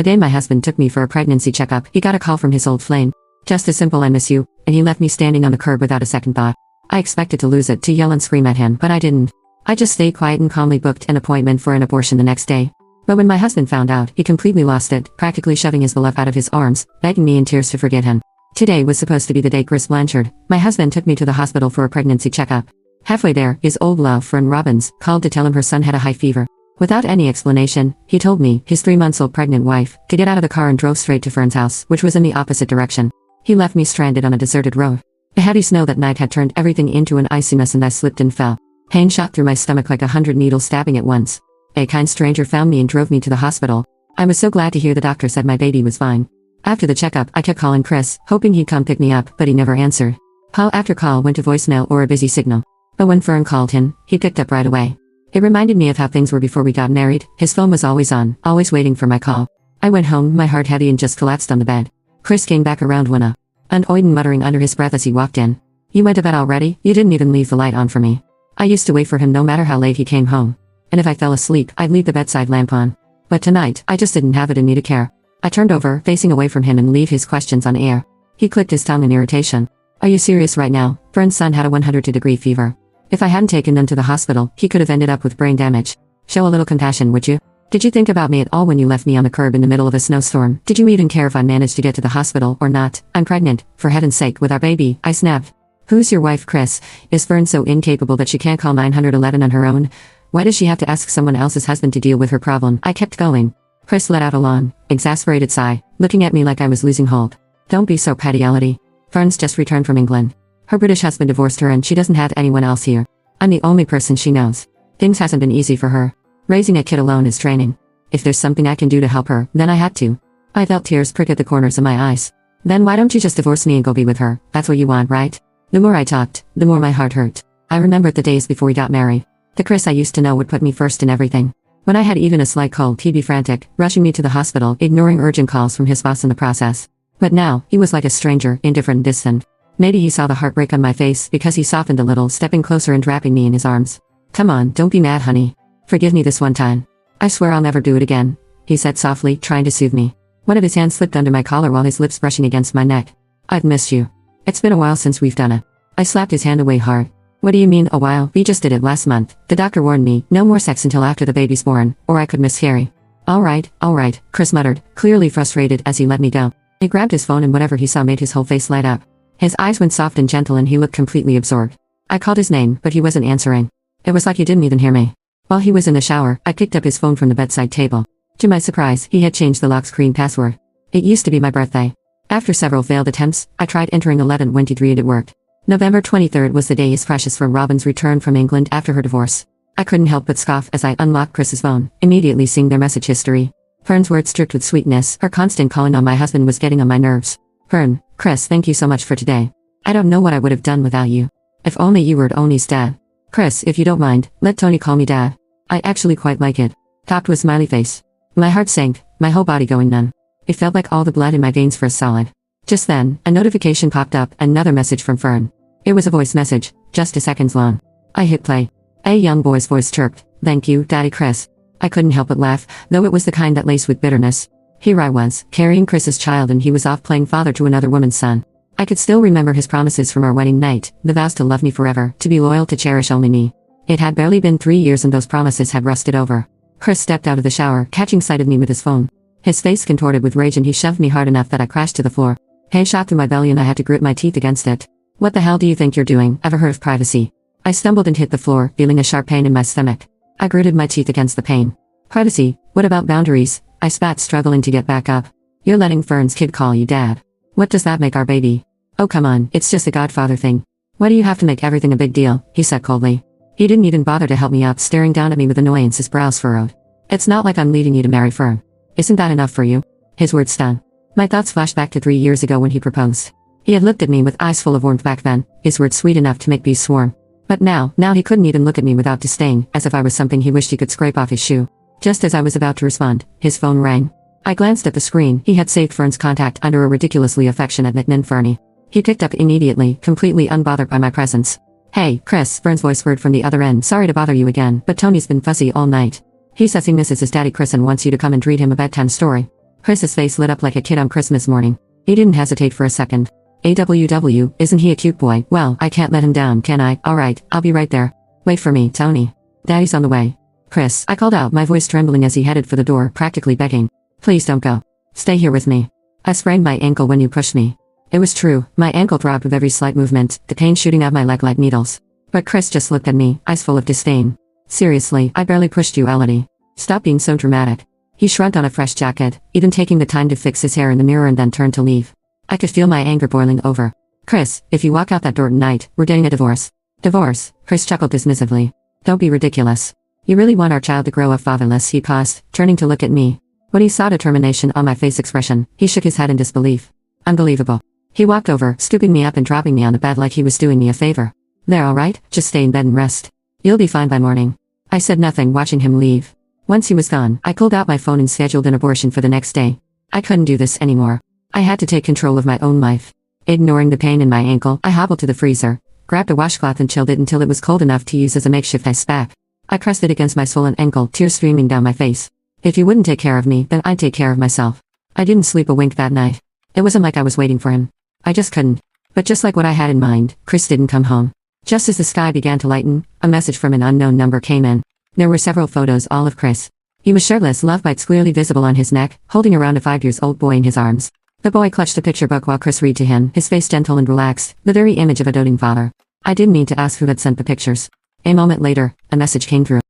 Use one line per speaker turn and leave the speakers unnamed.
The day my husband took me for a pregnancy checkup, he got a call from his old flame. Just a simple "I miss you," and he left me standing on the curb without a second thought. I expected to lose it, to yell and scream at him, but I didn't. I just stayed quiet and calmly booked an appointment for an abortion the next day. But when my husband found out, he completely lost it, practically shoving his beloved out of his arms, begging me in tears to forget him. Today was supposed to be the day Chris Blanchard, my husband, took me to the hospital for a pregnancy checkup. Halfway there, his old love, Fern Robbins, called to tell him her son had a high fever. Without any explanation, he told me, his 3-month-old pregnant wife, to get out of the car and drove straight to Fern's house, which was in the opposite direction. He left me stranded on a deserted road. The heavy snow that night had turned everything into an icy mess and I slipped and fell. Pain shot through my stomach like 100 needles stabbing at once. A kind stranger found me and drove me to the hospital. I was so glad to hear the doctor said my baby was fine. After the checkup, I kept calling Chris, hoping he'd come pick me up, but he never answered. Call after call went to voicemail or a busy signal. But when Fern called him, he picked up right away. It reminded me of how things were before we got married. His phone was always on, always waiting for my call. I went home, my heart heavy, and just collapsed on the bed. Chris came back around 1 and Oiden muttering under his breath as he walked in. "You went to bed already? You didn't even leave the light on for me." I used to wait for him no matter how late he came home. And if I fell asleep, I'd leave the bedside lamp on. But tonight, I just didn't have it in me to care. I turned over, facing away from him, and leave his questions on air. He clicked his tongue in irritation. "Are you serious right now? Fern's son had a 102-degree fever. If I hadn't taken them to the hospital, he could have ended up with brain damage. Show a little compassion, would you? Did you think about me at all when you left me on the curb in the middle of a snowstorm? Did you even care if I managed to get to the hospital or not? I'm pregnant, for heaven's sake, with our baby," I snapped. "Who's your wife, Chris? Is Fern so incapable that she can't call 911 on her own? Why does she have to ask someone else's husband to deal with her problem?" I kept going. Chris let out a long, exasperated sigh, looking at me like I was losing hold. "Don't be so petty, Elodie. Fern's just returned from England. Her British husband divorced her and she doesn't have anyone else here. I'm the only person she knows. Things hasn't been easy for her. Raising a kid alone is draining. If there's something I can do to help her, then I had to." I felt tears prick at the corners of my eyes. "Then why don't you just divorce me and go be with her? That's what you want, right?" The more I talked, the more my heart hurt. I remembered the days before we got married. The Chris I used to know would put me first in everything. When I had even a slight cold, he'd be frantic, rushing me to the hospital, ignoring urgent calls from his boss in the process. But now, he was like a stranger, indifferent and distant. Maybe he saw the heartbreak on my face because he softened a little, stepping closer and wrapping me in his arms. "Come on, don't be mad, honey. Forgive me this one time. I swear I'll never do it again," he said softly, trying to soothe me. One of his hands slipped under my collar while his lips brushing against my neck. "I've missed you. It's been a while since we've done it." I slapped his hand away hard. "What do you mean, a while? We just did it last month. The doctor warned me, no more sex until after the baby's born, or I could miscarry." All right, Chris muttered, clearly frustrated as he let me go. He grabbed his phone and whatever he saw made his whole face light up. His eyes went soft and gentle and he looked completely absorbed. I called his name, but he wasn't answering. It was like he didn't even hear me. While he was in the shower, I picked up his phone from the bedside table. To my surprise, he had changed the lock screen password. It used to be my birthday. After several failed attempts, I tried entering 1123 and it worked. November 23rd was the day his precious Fern Robbins returned from England after her divorce. I couldn't help but scoff as I unlocked Chris's phone, immediately seeing their message history. Fern's words dripped with sweetness, her constant calling on my husband was getting on my nerves. "Fern, Chris, thank you so much for today. I don't know what I would have done without you. If only you were Tony's dad. Chris, if you don't mind, let Tony call me dad. I actually quite like it." Topped with smiley face. My heart sank, my whole body going numb. It felt like all the blood in my veins froze solid. Just then, a notification popped up, another message from Fern. It was a voice message, just 2 seconds long. I hit play. A young boy's voice chirped, "Thank you, Daddy Chris." I couldn't help but laugh, though it was the kind that laced with bitterness. Here I was, carrying Chris's child and he was off playing father to another woman's son. I could still remember his promises from our wedding night, the vows to love me forever, to be loyal, to cherish only me. It had barely been 3 years and those promises had rusted over. Chris stepped out of the shower, catching sight of me with his phone. His face contorted with rage and he shoved me hard enough that I crashed to the floor. Pain shot through my belly and I had to grit my teeth against it. "What the hell do you think you're doing? Ever heard of privacy?" I stumbled and hit the floor, feeling a sharp pain in my stomach. I gritted my teeth against the pain. "Privacy? What about boundaries?" I spat, struggling to get back up. "You're letting Fern's kid call you dad. What does that make our baby?" "Oh come on, it's just a godfather thing. Why do you have to make everything a big deal?" he said coldly. He didn't even bother to help me up, staring down at me with annoyance, his brows furrowed. "It's not like I'm leaving you to marry Fern. Isn't that enough for you?" His words stung. My thoughts flashed back to 3 years ago when he proposed. He had looked at me with eyes full of warmth back then, his words sweet enough to make bees swarm. But now he couldn't even look at me without disdain, as if I was something he wished he could scrape off his shoe. Just as I was about to respond, his phone rang. I glanced at the screen. He had saved Fern's contact under a ridiculously affectionate nickname, Fernie. He picked up immediately, completely unbothered by my presence. "Hey, Chris," Fern's voice word from the other end. "Sorry to bother you again, but Tony's been fussy all night. He says he misses his daddy Chris and wants you to come and read him a bedtime story." Chris's face lit up like a kid on Christmas morning. He didn't hesitate for a second. AWW, isn't he a cute boy? Well, I can't let him down, can I? Alright, I'll be right there. Wait for me, Tony. Daddy's on the way. Chris, I called out, my voice trembling as he headed for the door, practically begging. Please don't go. Stay here with me. I sprained my ankle when you pushed me. It was true, my ankle throbbed with every slight movement, the pain shooting out my leg like needles. But Chris just looked at me, eyes full of disdain. Seriously, I barely pushed you, Elodie. Stop being so dramatic. He shrugged on a fresh jacket, even taking the time to fix his hair in the mirror and then turned to leave. I could feel my anger boiling over. Chris, if you walk out that door tonight, we're getting a divorce. Divorce? Chris chuckled dismissively. Don't be ridiculous. You really want our child to grow up fatherless? He paused, turning to look at me. When he saw determination on my face expression, he shook his head in disbelief. Unbelievable. He walked over, scooping me up and dropping me on the bed like he was doing me a favor. There, alright, just stay in bed and rest. You'll be fine by morning. I said nothing, watching him leave. Once he was gone, I pulled out my phone and scheduled an abortion for the next day. I couldn't do this anymore. I had to take control of my own life. Ignoring the pain in my ankle, I hobbled to the freezer, grabbed a washcloth and chilled it until it was cold enough to use as a makeshift ice pack. I pressed it against my swollen ankle, tears streaming down my face. If you wouldn't take care of me, then I'd take care of myself. I didn't sleep a wink that night. It wasn't like I was waiting for him. I just couldn't. But just like what I had in mind, Chris didn't come home. Just as the sky began to lighten, a message from an unknown number came in. There were several photos, all of Chris. He was shirtless, love bites clearly visible on his neck, holding around a 5-year-old boy in his arms. The boy clutched a picture book while Chris read to him, his face gentle and relaxed, the very image of a doting father. I didn't need to ask who had sent the pictures. A moment later, a message came through.